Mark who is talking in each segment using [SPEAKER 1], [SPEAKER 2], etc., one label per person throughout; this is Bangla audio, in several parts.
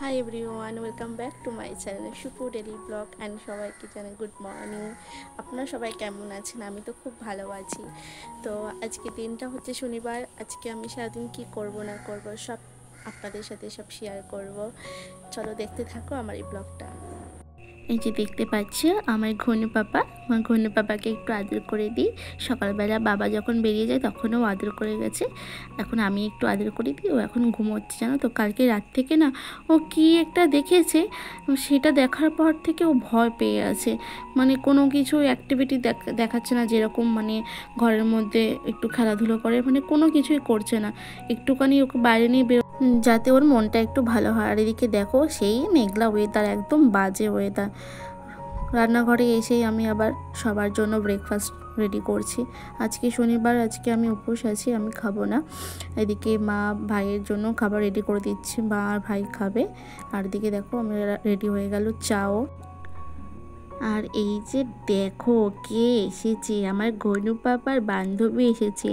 [SPEAKER 1] High everyone, welcome back to my channel Supu daily blog and সবাইকে জানাই গুড মর্নিং। আপনারা সবাই কেমন আছেন? আমি তো খুব ভালো আছি। তো আজকে দিনটা হচ্ছে শনিবার। আজকে আমি সারাদিন কি করব না করব সব আপনাদের সাথে সব শেয়ার করব। চলো দেখতে থাকো আমার এই ব্লগটা। এই যে দেখতে পাচ্ছ আমার ঘনু পাপা, আমার ঘনু পাপাকে একটু আদর করে দিই। সকালবেলা বাবা যখন বেরিয়ে যায় তখনও আদর করে গেছে, এখন আমি একটু আদর করে দিই। ও এখন ঘুমোচ্ছে, জানো তো। কালকে রাত থেকে না ও কি একটা দেখেছে, সেটা দেখার পর থেকে ও ভয় পেয়ে আছে। মানে কোনো কিছু অ্যাক্টিভিটি দেখাচ্ছে না, যেরকম মানে ঘরের মধ্যে একটু খেলাধুলো করে, মানে কোনো কিছুই করছে না। একটুখানি ওকে বাইরে নিয়ে যাতে ওর মনটা একটু ভালো হয়। আর এদিকে দেখো সেই মেঘলা ওয়েদার, একদম বাজে ওয়েদার। রান্নাঘরে এসেই আমি আবার সবার জন্য ব্রেকফাস্ট রেডি করছি। আজকে শনিবার, আজকে আমি উপোস আছি, আমি খাবো না। এদিকে মা ভাইয়ের জন্য খাবার রেডি করে দিচ্ছি, মা আর ভাই খাবে। আর এদিকে দেখো আমি রেডি হয়ে গেল চাও। আর এই যে দেখো কে এসেছে, আমার ঘনু পাপার বান্ধবী এসেছে।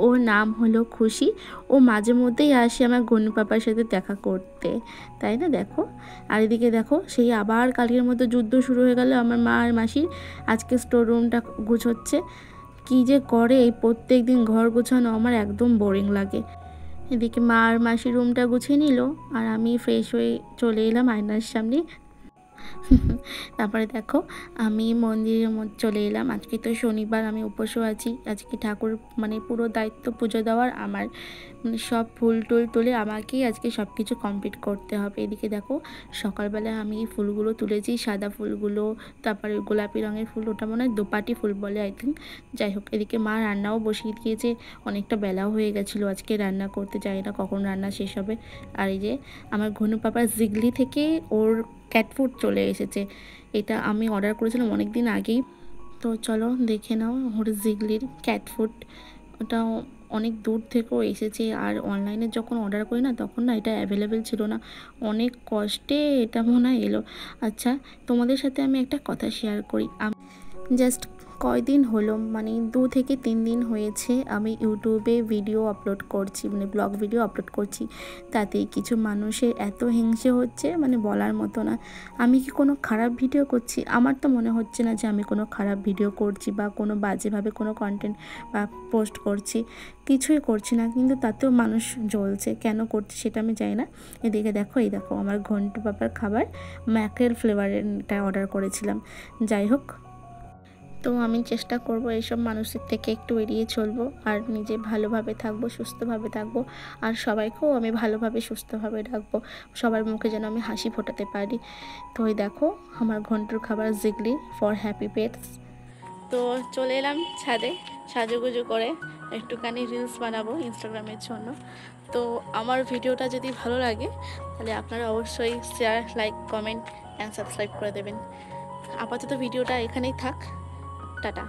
[SPEAKER 1] ওর নাম হলো খুশি। ও মাঝে মধ্যেই আসে আমার ঘনু পাপার সাথে দেখা করতে, তাই না? দেখো। আর এদিকে দেখো সেই আবার কালকের মতো যুদ্ধ শুরু হয়ে গেল আমার মা আর মাসির। আজকে স্টোর রুমটা গুছোচ্ছে। কী যে করে এই প্রত্যেক দিন ঘর গোছানো, আমার একদম বোরিং লাগে। এদিকে মা আর মাসির রুমটা গুছিয়ে নিল, আর আমি ফ্রেশ হয়ে চলে এলাম আয়নার সামনে। তারপরে দেখো আমি মন্দিরের মধ্যে চলে এলাম। আজকে তো শনিবার, আমি উপোসও আছি। আজকে ঠাকুর মানে পুরো দায়িত্ব পুজো দেওয়ার আমার, মানে সব ফুল টুল তুলে আমাকেই আজকে সব কিছু কমপ্লিট করতে হবে। এদিকে দেখো সকালবেলা আমি ফুলগুলো তুলেছি, সাদা ফুলগুলো, তারপরে গোলাপি রঙের ফুল, ওটা মনে হয় দোপাটি ফুল বলে আই থিঙ্ক। যাই হোক, এদিকে মা রান্নাও বসিয়ে দিয়েছে। অনেকটা বেলাও হয়ে গেছিলো আজকে রান্না করতে, যাই না কখন রান্না শেষ হবে। আর এই যে আমার ঘনু পাপার জিগলি থেকে ওর ক্যাট ফুড চলে এসেছে। এটা আমি অর্ডার করেছিলাম অনেক দিন আগেই। তো চলো দেখে নাও ওর জিগলির ক্যাট ফুড। ওটা অনেক দূর থেকেও এসেছে। আর অনলাইনে যখন অর্ডার করি না তখন না এটা অ্যাভেলেবেল ছিল না, অনেক কষ্টে এটা মনে হয় এলো। আচ্ছা, তোমাদের সাথে আমি একটা কথা শেয়ার করি। আমি জাস্ট কয়দিন হলো, মানে 2 থেকে 3 দিন হয়েছে আমি ইউটিউবে ভিডিও আপলোড করছি, মানে ব্লগ ভিডিও আপলোড করছি। তাতে কিছু মানুষের এত হিংসে হচ্ছে, মানে বলার মতো না। আমি কি কোনো খারাপ ভিডিও করছি? আমার তো মনে হচ্ছে না যে আমি কোনো খারাপ ভিডিও করছি বা কোনো বাজেভাবে কোনো কন্টেন্ট বা পোস্ট করছি, কিছুই করছি না। কিন্তু তাতেও মানুষ জ্বলছে, কেন করছে সেটা আমি জানি না। এদিকে দেখো, এই দেখো আমার ঘন্টু পাপার খাবার ম্যাক্রেল ফ্লেভারেরটা অর্ডার করেছিলাম। যাই হোক, তো আমি চেষ্টা করব এইসব মানুষের থেকে একটু এড়িয়ে চলবো, আর নিজে ভালোভাবে থাকবো, সুস্থভাবে থাকবো। আর সবাইকেও আমি ভালোভাবে সুস্থভাবে রাখবো, সবার মুখে যেন আমি হাসি ফোটাতে পারি। তো এই দেখো আমার ঘন্টুর খাবার জিগলি ফর হ্যাপি পেটস। তো চলে এলাম ছাদে সাজুগুজু করে, একটুখানি রিলস বানাবো ইনস্টাগ্রামের জন্য। তো আমার ভিডিওটা যদি ভালো লাগে তাহলে আপনারা অবশ্যই share, like, comment and subscribe করে দেবেন। আপাতত ভিডিওটা এখানেই থাক। টাটা।